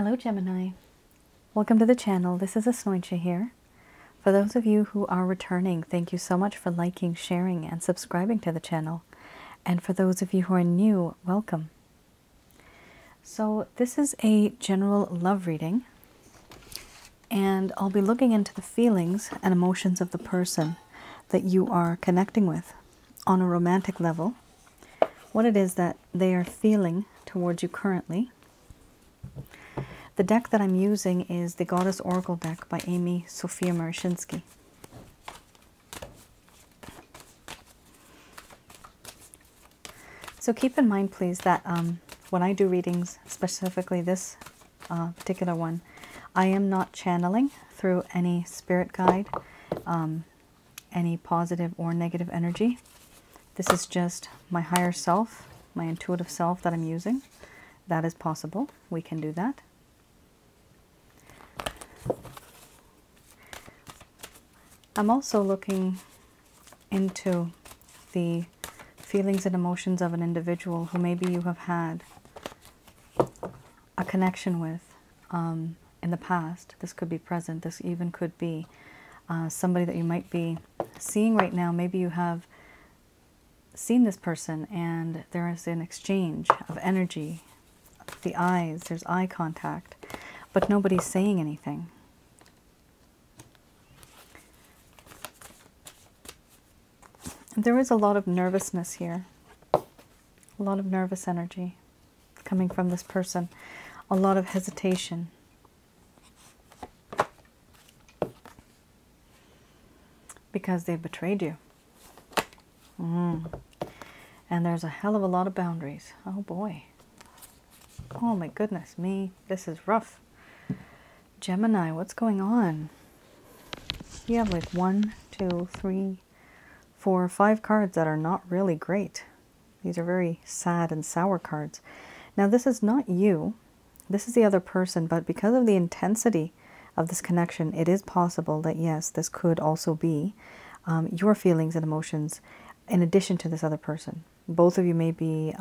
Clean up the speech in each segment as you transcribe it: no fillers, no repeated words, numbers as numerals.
Hello Gemini, welcome to the channel. This is Asnointia here. For those of you who are returning, thank you so much for liking, sharing, and subscribing to the channel. And for those of you who are new, welcome. So this is a general love reading, and I'll be looking into the feelings and emotions of the person that you are connecting with on a romantic level, what it is that they are feeling towards you currently. The deck that I'm using is the Goddess Oracle deck by Amy Sophia Marashinsky. So keep in mind, please, that when I do readings, specifically this particular one, I am not channeling through any spirit guide, any positive or negative energy. This is just my higher self, my intuitive self that I'm using. That is possible. We can do that. I'm also looking into the feelings and emotions of an individual who maybe you have had a connection with in the past. This could be present. This even could be somebody that you might be seeing right now. Maybe you have seen this person and there is an exchange of energy. The eyes, there's eye contact, but nobody's saying anything. There is a lot of nervousness here, a lot of nervous energy coming from this person, a lot of hesitation. Because they've betrayed you. And there's a hell of a lot of boundaries. Oh boy. Oh my goodness me, this is rough. Gemini, what's going on? You have like 1, 2, 3, 4, 5 cards that are not really great. These are very sad and sour cards. Now this is not you, this is the other person, but because of the intensity of this connection, it is possible that yes, this could also be your feelings and emotions in addition to this other person. Both of you may be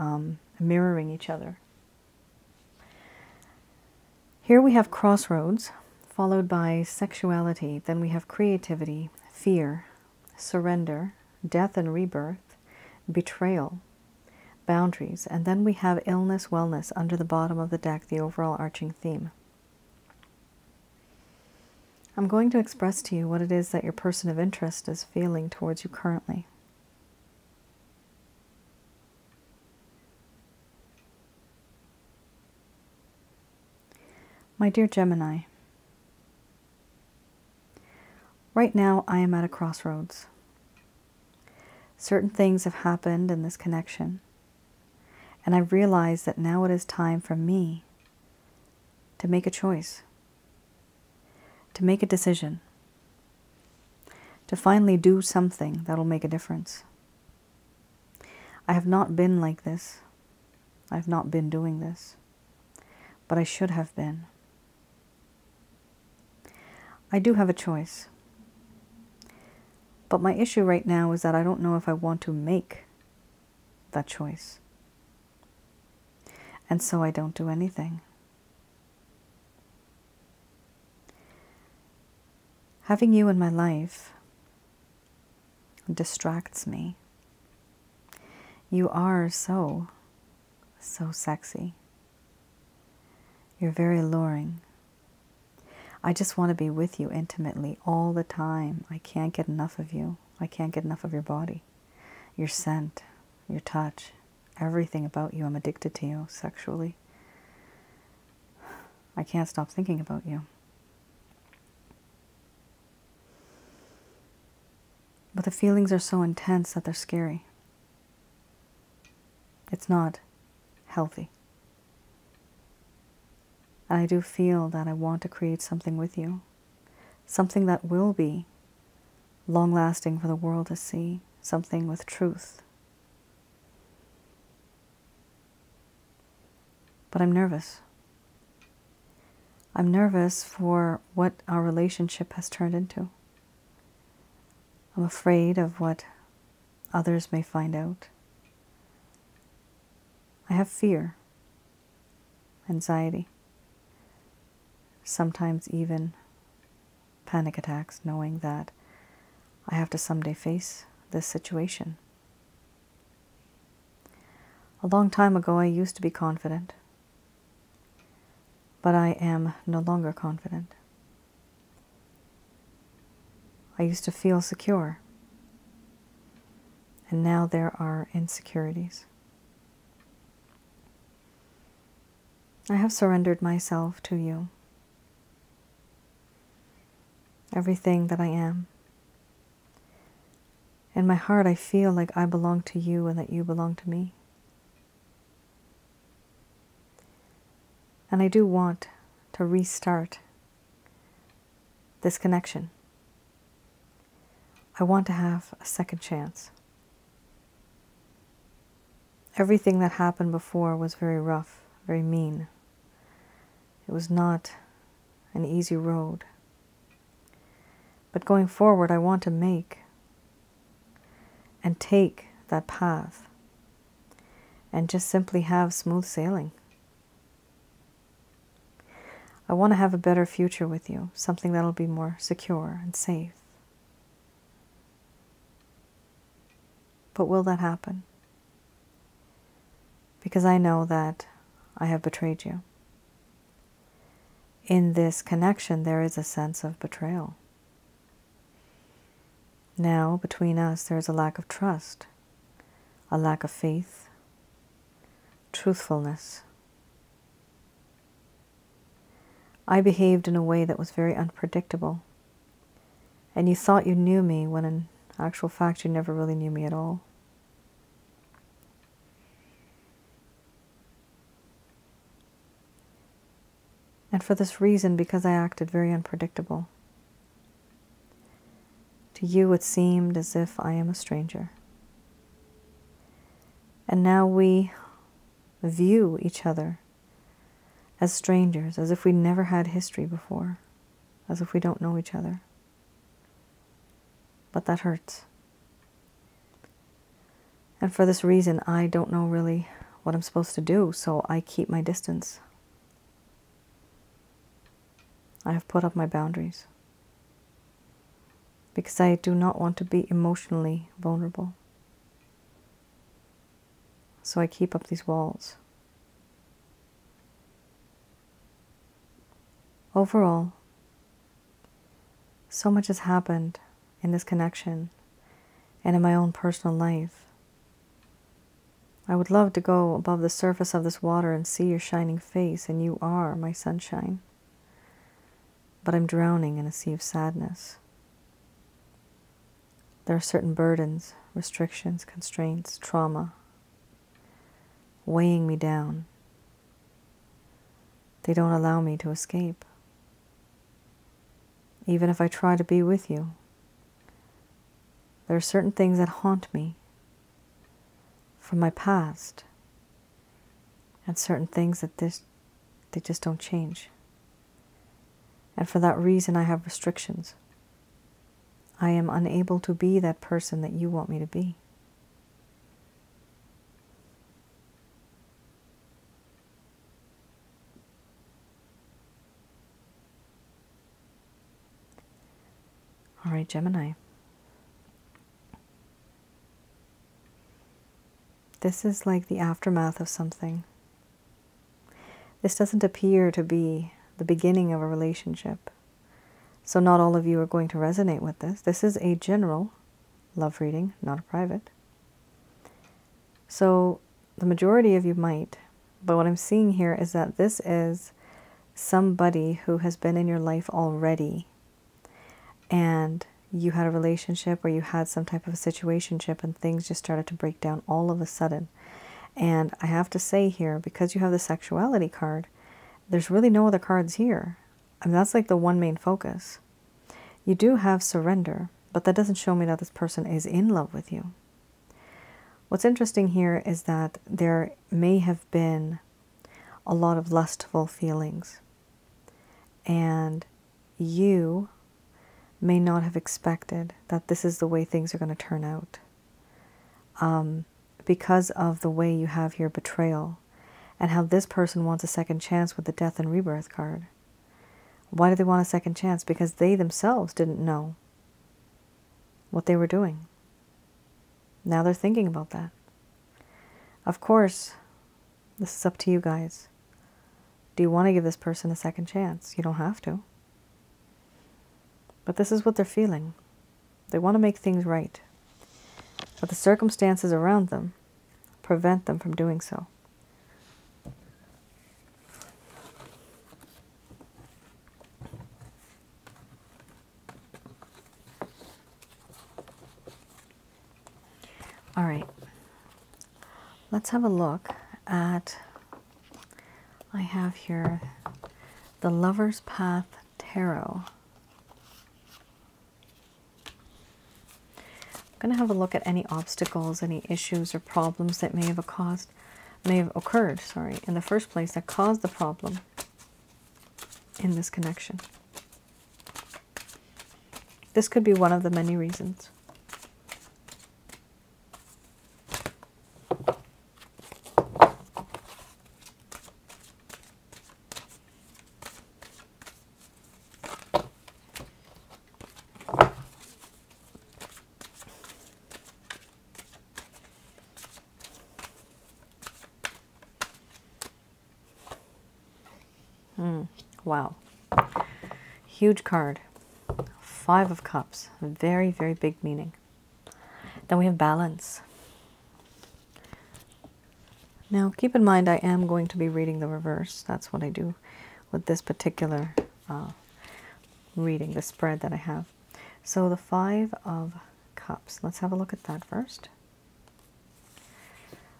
mirroring each other. Here we have crossroads, followed by sexuality. Then we have creativity, fear, surrender, death and rebirth, betrayal, boundaries, and then we have illness, wellness under the bottom of the deck, the overall arching theme. I'm going to express to you what it is that your person of interest is feeling towards you currently. My dear Gemini, right now I am at a crossroads. Certain things have happened in this connection, and I realize that now it is time for me to make a choice, to make a decision, to finally do something that will make a difference. I have not been like this. I have not been doing this, but I should have been. I do have a choice. But my issue right now is that I don't know if I want to make that choice. And so I don't do anything. Having you in my life distracts me. You are so sexy. You're very alluring. I just want to be with you intimately all the time. I can't get enough of you. I can't get enough of your body, your scent, your touch, everything about you. I'm addicted to you sexually. I can't stop thinking about you. But the feelings are so intense that they're scary. It's not healthy. And I do feel that I want to create something with you. Something that will be long-lasting for the world to see. Something with truth. But I'm nervous. I'm nervous for what our relationship has turned into. I'm afraid of what others may find out. I have fear, anxiety. sometimes even panic attacks, knowing that I have to someday face this situation. A long time ago, I used to be confident, but I am no longer confident. I used to feel secure, and now there are insecurities. I have surrendered myself to you, everything that I am. In my heart, I feel like I belong to you and that you belong to me. And I do want to restart this connection. I want to have a second chance. Everything that happened before was very rough, very mean. It was not an easy road. But going forward, I want to make and take that path and just simply have smooth sailing. I want to have a better future with you, something that'll be more secure and safe. But will that happen? Because I know that I have betrayed you. In this connection, there is a sense of betrayal. Now, between us, there is a lack of trust, a lack of faith, truthfulness. I behaved in a way that was very unpredictable, and you thought you knew me when in actual fact you never really knew me at all. And for this reason, because I acted very unpredictable, to you it seemed as if I am a stranger. And now we view each other as strangers, as if we never had history before, as if we don't know each other. But that hurts. And for this reason, I don't know really what I'm supposed to do, so I keep my distance. I have put up my boundaries because I do not want to be emotionally vulnerable. So I keep up these walls. Overall, so much has happened in this connection and in my own personal life. I would love to go above the surface of this water and see your shining face, and you are my sunshine. But I'm drowning in a sea of sadness. There are certain burdens, restrictions, constraints, trauma weighing me down. They don't allow me to escape. Even if I try to be with you, there are certain things that haunt me from my past, and certain things that they just don't change. And for that reason, I have restrictions. I am unable to be that person that you want me to be. All right, Gemini. This is like the aftermath of something. This doesn't appear to be the beginning of a relationship. So not all of you are going to resonate with this. This is a general love reading, not a private. So the majority of you might, but what I'm seeing here is that this is somebody who has been in your life already, and you had a relationship or you had some type of a situationship and things just started to break down all of a sudden. And I have to say here, because you have the sexuality card, there's really no other cards here. I mean, that's like the one main focus. You do have surrender, but that doesn't show me that this person is in love with you. What's interesting here is that there may have been a lot of lustful feelings, and you may not have expected that this is the way things are going to turn out. Because of the way you have here betrayal, and how this person wants a second chance with the death and rebirth card. Why do they want a second chance? Because they themselves didn't know what they were doing. Now they're thinking about that. Of course, this is up to you guys. Do you want to give this person a second chance? You don't have to. But this is what they're feeling. They want to make things right. But the circumstances around them prevent them from doing so. All right. Let's have a look at, I have here the Lover's Path Tarot. I'm going to have a look at any obstacles, any issues or problems that may have occurred, in the first place that caused the problem in this connection. This could be one of the many reasons. Wow. Huge card. 5 of Cups. Very, very big meaning. Then we have balance. Now, keep in mind, I am going to be reading the reverse. That's what I do with this particular reading, the spread that I have. So the 5 of Cups. Let's have a look at that first.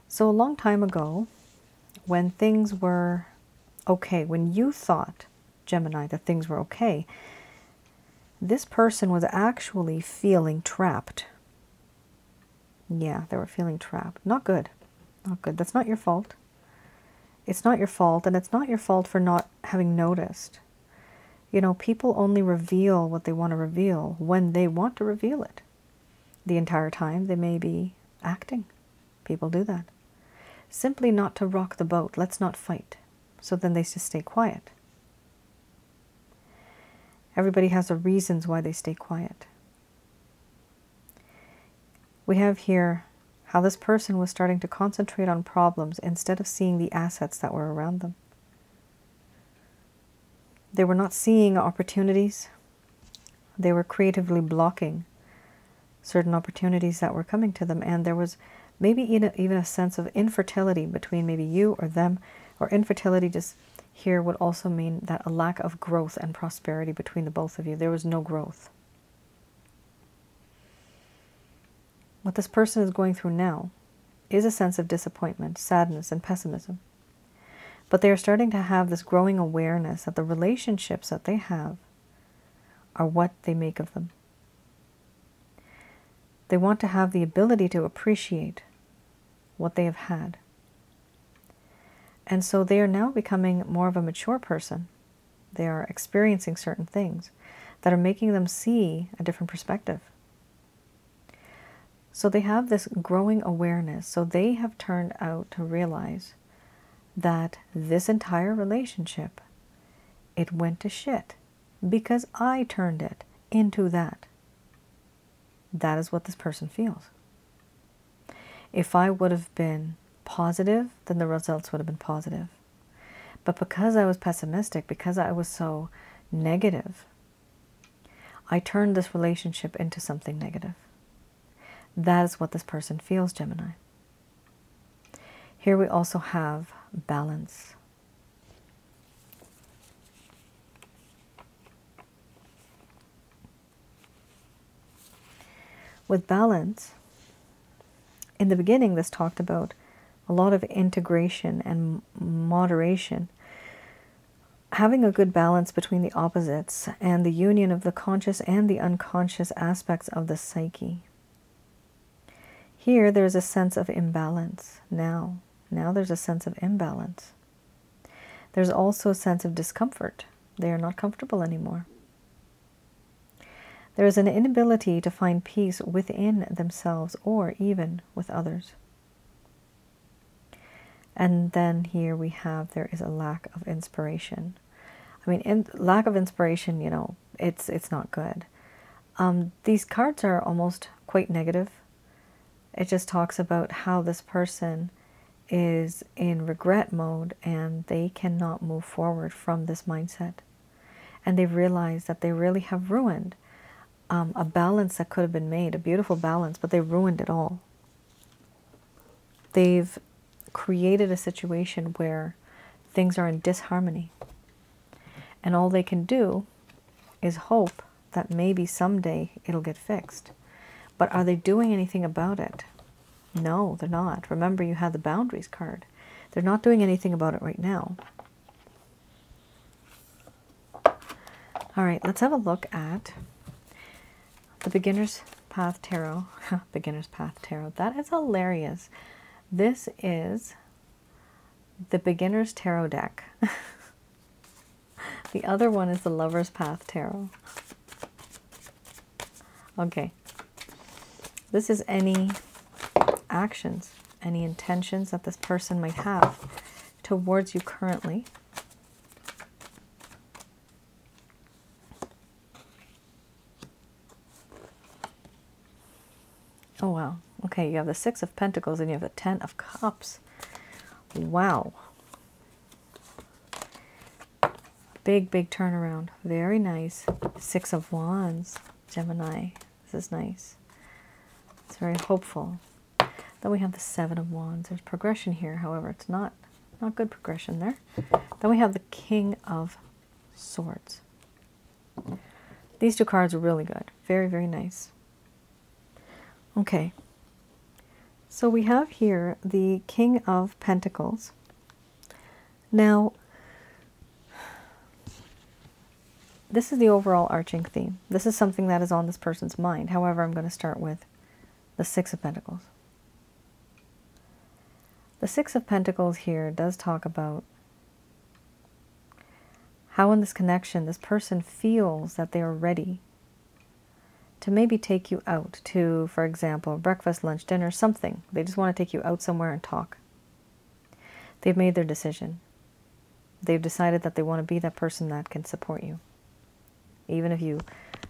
So a long time ago, when things were okay, when you thought, Gemini, that things were okay, this person was actually feeling trapped. Yeah, they were feeling trapped. Not good. Not good. That's not your fault. It's not your fault, and it's not your fault for not having noticed. You know, people only reveal what they want to reveal when they want to reveal it. The entire time they may be acting. People do that. Simply not to rock the boat. Let's not fight. So then they just stay quiet. Everybody has their reasons why they stay quiet. We have here how this person was starting to concentrate on problems instead of seeing the assets that were around them. They were not seeing opportunities. They were creatively blocking certain opportunities that were coming to them, and there was maybe even a sense of infertility between maybe you or them, or infertility just here would also mean that a lack of growth and prosperity between the both of you. There was no growth. What this person is going through now is a sense of disappointment, sadness, and pessimism. But they are starting to have this growing awareness that the relationships that they have are what they make of them. They want to have the ability to appreciate what they have had. And so they are now becoming more of a mature person. They are experiencing certain things that are making them see a different perspective. So they have this growing awareness. So they have turned out to realize that this entire relationship, it went to shit because I turned it into that. That is what this person feels. If I would have been positive, then the results would have been positive. But because I was pessimistic, because I was so negative, I turned this relationship into something negative. That is what this person feels, Gemini. Here we also have balance. With balance, in the beginning, this talked about a lot of integration and moderation. Having a good balance between the opposites and the union of the conscious and the unconscious aspects of the psyche. Here, there's a sense of imbalance now. Now there's a sense of imbalance. There's also a sense of discomfort. They are not comfortable anymore. There is an inability to find peace within themselves or even with others. And then here we have, there is a lack of inspiration. I mean, lack of inspiration, you know, it's not good. These cards are almost quite negative. It just talks about how this person is in regret mode and they cannot move forward from this mindset. And they realize that they really have ruined a balance that could have been made, a beautiful balance, but they ruined it all. They've created a situation where things are in disharmony. And all they can do is hope that maybe someday it'll get fixed. But are they doing anything about it? No, they're not. Remember, you had the boundaries card. They're not doing anything about it right now. All right, let's have a look at the Beginner's Path Tarot. Beginner's Path Tarot. That is hilarious. This is the Beginner's Tarot deck. The other one is the Lover's Path Tarot. Okay. This is any actions, any intentions that this person might have towards you currently. Oh, wow. Okay, you have the Six of Pentacles and you have the Ten of Cups. Wow. Big, big turnaround. Very nice. Six of Wands, Gemini. This is nice. It's very hopeful. Then we have the Seven of Wands. There's progression here. However, it's not good progression there. Then we have the King of Swords. These two cards are really good. Very, very nice. Okay. So we have here the King of Pentacles. Now, this is the overall arching theme. This is something that is on this person's mind. However, I'm going to start with the Six of Pentacles. The Six of Pentacles here does talk about how in this connection this person feels that they are ready to maybe take you out to, for example, breakfast, lunch, dinner, something. They just want to take you out somewhere and talk. They've made their decision. They've decided that they want to be that person that can support you. Even if you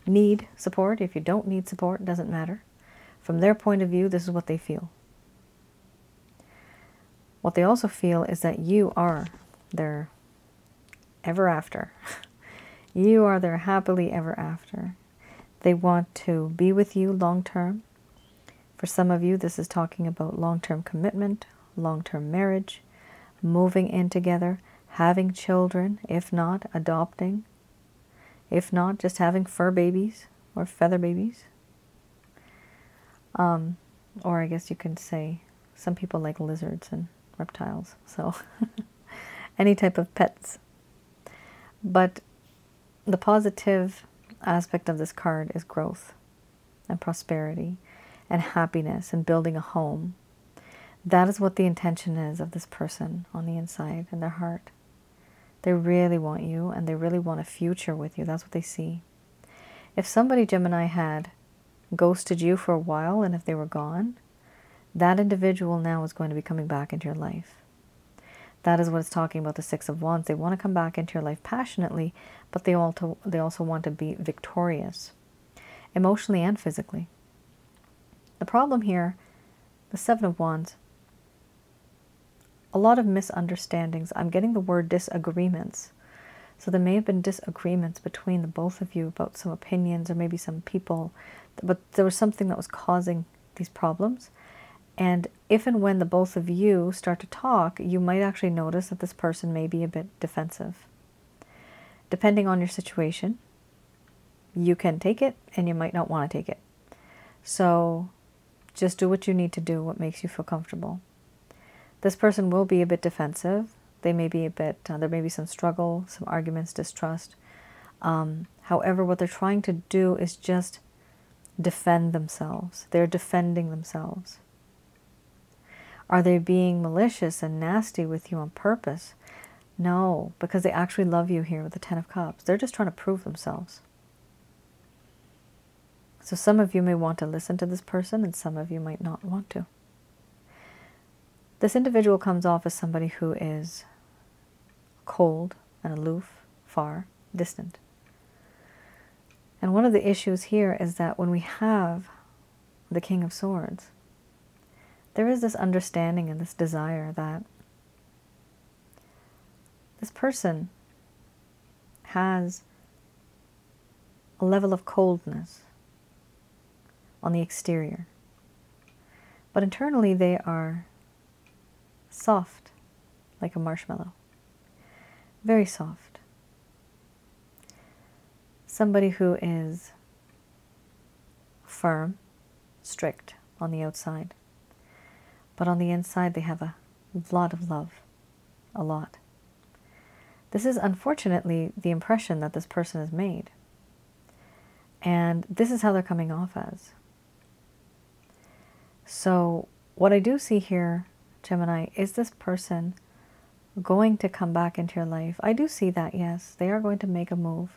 need support, if you don't need support, it doesn't matter. From their point of view, this is what they feel. What they also feel is that you are their ever after. You are their happily ever after. They want to be with you long term. For some of you, this is talking about long-term commitment, long-term marriage, moving in together, having children, if not adopting, if not just having fur babies or feather babies. Or I guess you can say some people like lizards and reptiles, so any type of pets. But the positive aspect of this card is growth and prosperity and happiness and building a home. That is what the intention is of this person on the inside in their heart. They really want you and they really want a future with you. That's what they see. If somebody, Gemini, had ghosted you for a while and if they were gone, that individual now is going to be coming back into your life. That is what it's talking about, the Six of Wands. They want to come back into your life passionately, but they also want to be victorious, emotionally and physically. The problem here, the Seven of Wands, a lot of misunderstandings. I'm getting the word disagreements. So there may have been disagreements between the both of you about some opinions or maybe some people, but there was something that was causing these problems. And if and when the both of you start to talk, you might actually notice that this person may be a bit defensive. Depending on your situation, you can take it and you might not want to take it. So just do what you need to do, what makes you feel comfortable. This person will be a bit defensive. They may be a bit, there may be some struggle, some arguments, distrust. However, what they're trying to do is just defend themselves. They're defending themselves. Are they being malicious and nasty with you on purpose? No, because they actually love you here with the Ten of Cups. They're just trying to prove themselves. So some of you may want to listen to this person and some of you might not want to. This individual comes off as somebody who is cold and aloof, far distant. And one of the issues here is that when we have the King of Swords, there is this understanding and this desire that this person has a level of coldness on the exterior, but internally they are soft, like a marshmallow, very soft. Somebody who is firm, strict on the outside, but on the inside they have a lot of love, a lot. This is unfortunately the impression that this person has made. And this is how they're coming off as. So what I do see here, Gemini, is this person going to come back into your life? I do see that, yes. They are going to make a move.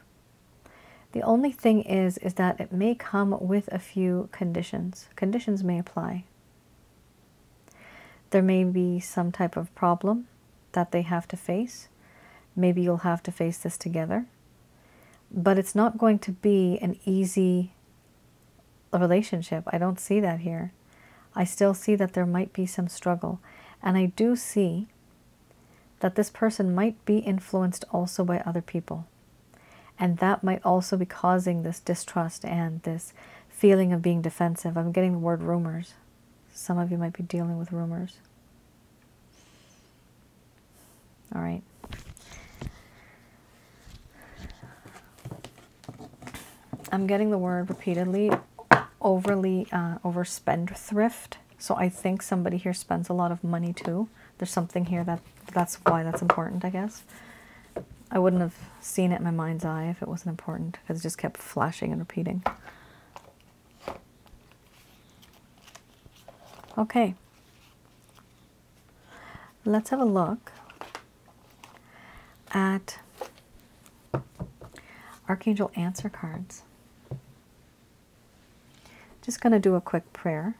The only thing is that it may come with a few conditions. Conditions may apply. There may be some type of problem that they have to face. Maybe you'll have to face this together. But it's not going to be an easy relationship. I don't see that here. I still see that there might be some struggle. And I do see that this person might be influenced also by other people. And that might also be causing this distrust and this feeling of being defensive. I'm getting the word rumors. Some of you might be dealing with rumors. All right. I'm getting the word repeatedly, overspend thrift. So I think somebody here spends a lot of money too. There's something here that's why that's important, I guess. I wouldn't have seen it in my mind's eye if it wasn't important, because it just kept flashing and repeating. Okay. Let's have a look at Archangel answer cards. Just going to do a quick prayer.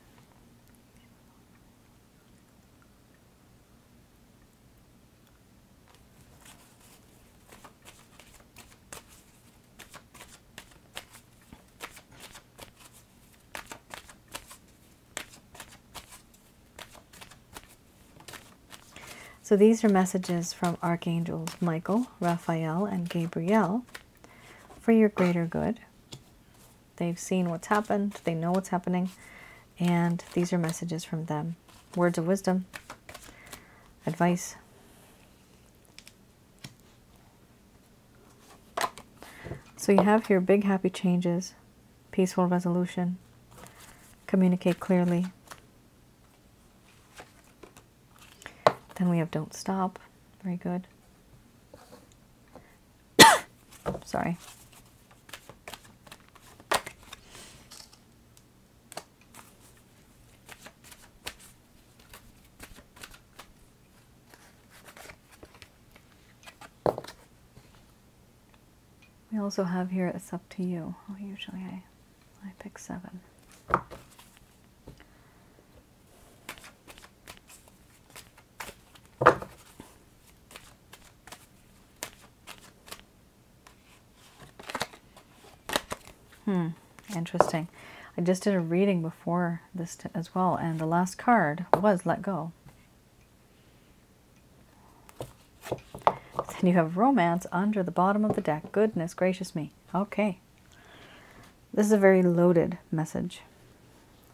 So these are messages from Archangels Michael, Raphael, and Gabriel for your greater good. They've seen what's happened, they know what's happening, and these are messages from them. Words of wisdom, advice. So you have here big happy changes, peaceful resolution, communicate clearly. Then we have don't stop, very good. Sorry. We also have here, it's up to you. Oh, usually I pick 7. Interesting. I just did a reading before this as well, and the last card was let go. Then you have romance under the bottom of the deck. Goodness gracious me. Okay. This is a very loaded message.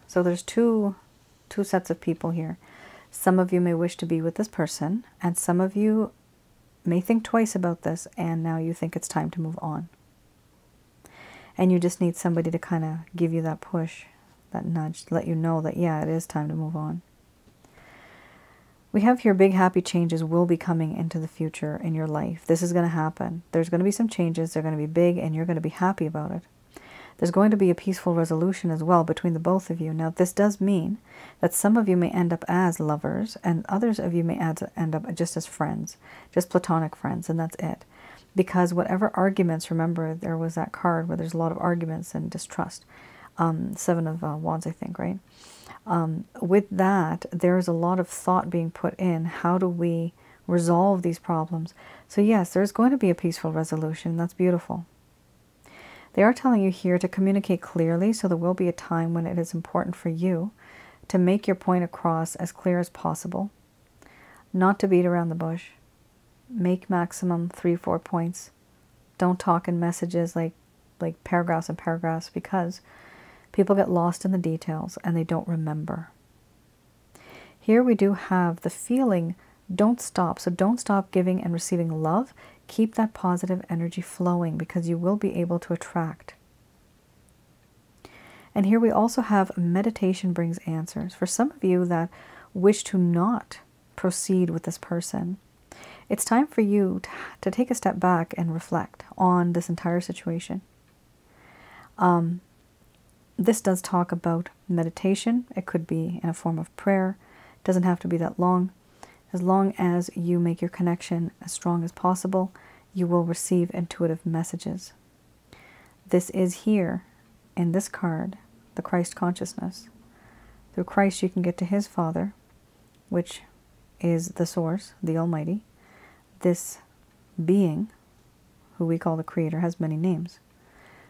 So there's two sets of people here. Some of you may wish to be with this person, and some of you may think twice about this, and now you think it's time to move on. And you just need somebody to kind of give you that push, that nudge, to let you know that, yeah, it is time to move on. We have here big happy changes will be coming into the future in your life. This is going to happen. There's going to be some changes. They're going to be big, and you're going to be happy about it. There's going to be a peaceful resolution as well between the both of you. Now, this does mean that some of you may end up as lovers, and others of you may end up just as friends, just platonic friends, and that's it. Because whatever arguments, remember, there was that card where there's a lot of arguments and distrust. 7 of Wands, I think, right? With that, there's a lot of thought being put in. How do we resolve these problems. So yes, there's going to be a peaceful resolution. That's beautiful. They are telling you here to communicate clearly, so there will be a time when it is important for you to make your point across as clear as possible, not to beat around the bush. Make maximum 3-4 points. Don't talk in messages like paragraphs and paragraphs, because people get lost in the details and they don't remember. Here we do have the feeling, don't stop. So don't stop giving and receiving love. Keep that positive energy flowing, because you will be able to attract. And here we also have meditation brings answers. For some of you that wish to not proceed with this person, it's time for you to take a step back and reflect on this entire situation. This does talk about meditation. It could be in a form of prayer. It doesn't have to be that long. As long as you make your connection as strong as possible, you will receive intuitive messages. This is here in this card, the Christ consciousness. Through Christ you can get to his Father, which is the source, the Almighty. This being, who we call the Creator, has many names.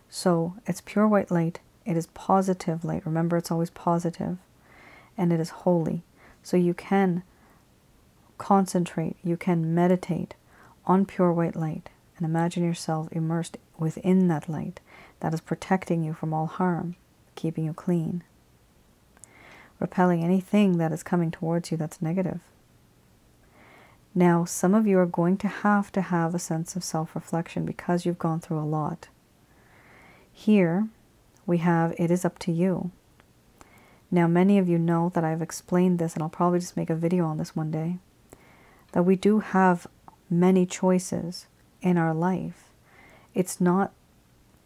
So it's pure white light. It is positive light. Remember, it's always positive. And it is holy. So you can concentrate, you can meditate on pure white light and imagine yourself immersed within that light that is protecting you from all harm, keeping you clean, repelling anything that is coming towards you that's negative. Now, some of you are going to have a sense of self-reflection because you've gone through a lot. Here we have, it is up to you. Now, many of you know that I've explained this, and I'll probably just make a video on this one day, that we do have many choices in our life. It's not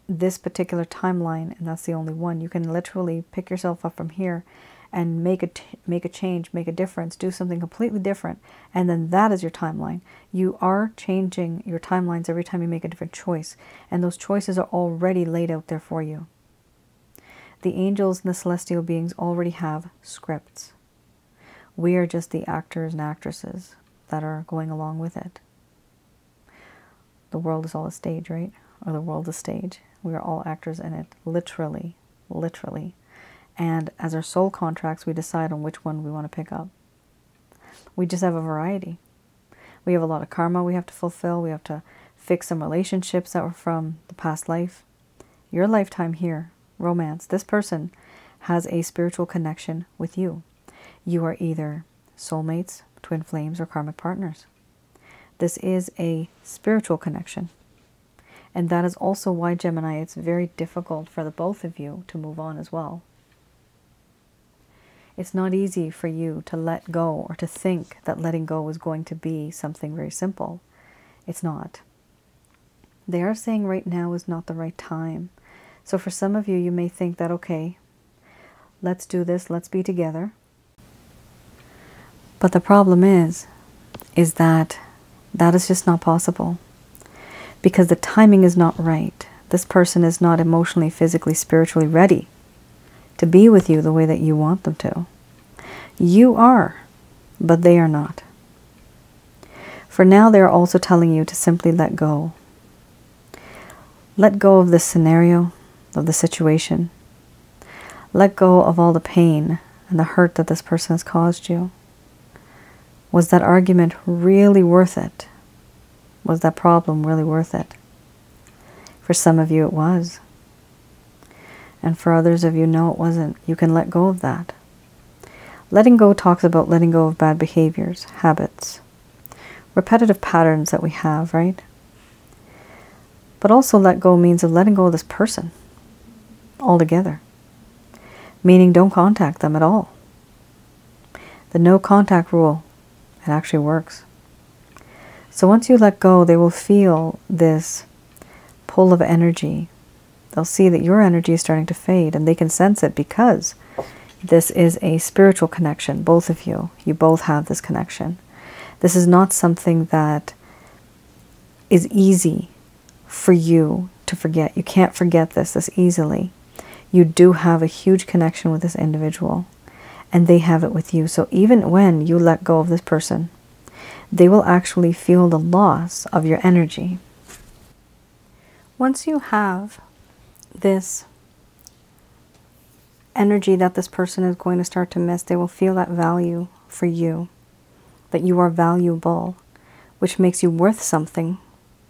this particular timeline, and that's the only one. You can literally pick yourself up from here and make a change, make a difference, do something completely different, and then that is your timeline. You are changing your timelines every time you make a different choice, and those choices are already laid out there for you. The angels and the celestial beings already have scripts. We are just the actors and actresses that are going along with it. The world is all a stage, right? Or the world is stage. We are all actors in it, literally, literally. And as our soul contracts, we decide on which one we want to pick up. We just have a variety. We have a lot of karma we have to fulfill. We have to fix some relationships that were from the past life. Your lifetime here, romance, this person has a spiritual connection with you. You are either soulmates, twin flames, or karmic partners. This is a spiritual connection. And that is also why, Gemini, it's very difficult for the both of you to move on as well. It's not easy for you to let go or to think that letting go is going to be something very simple. It's not. They are saying right now is not the right time. So for some of you, you may think that, okay, let's do this, let's be together. But the problem is that is just not possible. Because the timing is not right. This person is not emotionally, physically, spiritually ready to be with you the way that you want them to. You are, but they are not. For now, they are also telling you to simply let go. Let go of this scenario, of the situation. Let go of all the pain and the hurt that this person has caused you. Was that argument really worth it? Was that problem really worth it? For some of you, it was. And for others of you, no, it wasn't. You can let go of that. Letting go talks about letting go of bad behaviors, habits, repetitive patterns that we have, right? But also let go means of letting go of this person altogether. Meaning don't contact them at all. The no contact rule, it actually works. So once you let go, they will feel this pull of energy. They'll see that your energy is starting to fade, and they can sense it because this is a spiritual connection, both of you. You both have this connection. This is not something that is easy for you to forget. You can't forget this easily. You do have a huge connection with this individual, and they have it with you. So even when you let go of this person, they will actually feel the loss of your energy. Once you have this energy that this person is going to start to miss, they will feel that value for you, that you are valuable, which makes you worth something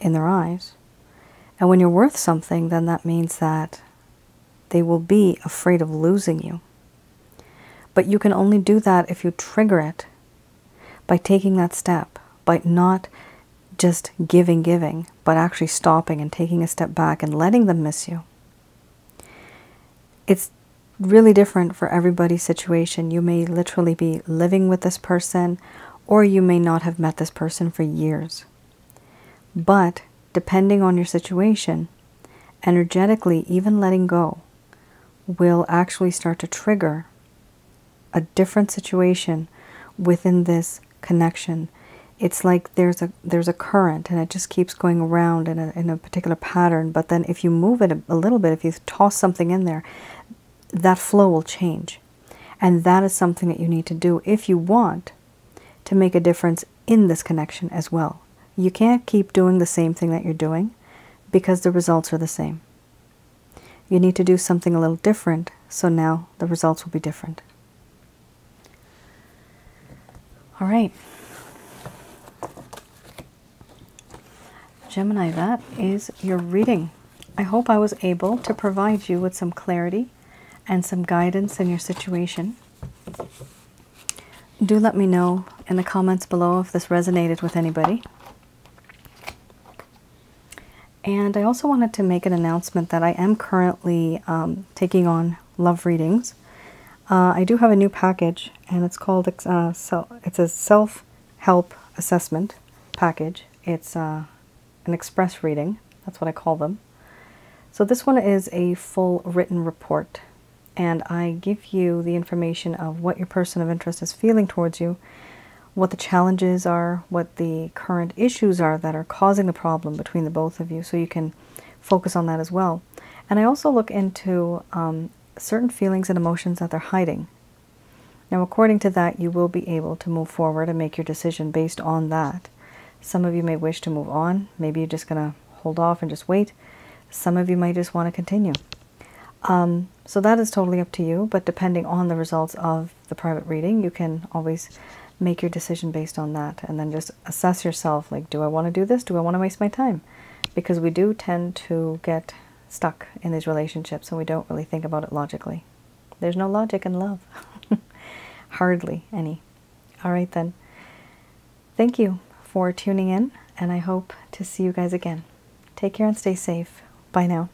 in their eyes. And when you're worth something, then that means that they will be afraid of losing you. But you can only do that if you trigger it by taking that step, by not just giving, but actually stopping and taking a step back and letting them miss you. It's really different for everybody's situation. You may literally be living with this person, or you may not have met this person for years. But depending on your situation, energetically, even letting go will actually start to trigger a different situation within this connection. It's like there's a current, and it just keeps going around in a particular pattern. But then if you move it a little bit, if you toss something in there, that flow will change. And that is something that you need to do if you want to make a difference in this connection as well. You can't keep doing the same thing that you're doing because the results are the same. You need to do something a little different, so now the results will be different. All right. Gemini, that is your reading. I hope I was able to provide you with some clarity and some guidance in your situation. Do let me know in the comments below if this resonated with anybody. And I also wanted to make an announcement that I am currently taking on love readings. I do have a new package, and it's called, it's a self-help assessment package. It's an express reading. That's what I call them. So this one is a full written report, and I give you the information of what your person of interest is feeling towards you, what the challenges are, what the current issues are that are causing the problem between the both of you, so you can focus on that as well. And I also look into certain feelings and emotions that they're hiding. Now, according to that, you will be able to move forward and make your decision based on that. Some of you may wish to move on. Maybe you're just going to hold off and just wait. Some of you might just want to continue. So that is totally up to you, but depending on the results of the private reading, you can always make your decision based on that, and then just assess yourself, like, do I want to do this? Do I want to waste my time? Because we do tend to get stuck in these relationships, and we don't really think about it logically. There's no logic in love. Hardly any. All right then. Thank you for tuning in, and I hope to see you guys again. Take care and stay safe. Bye now.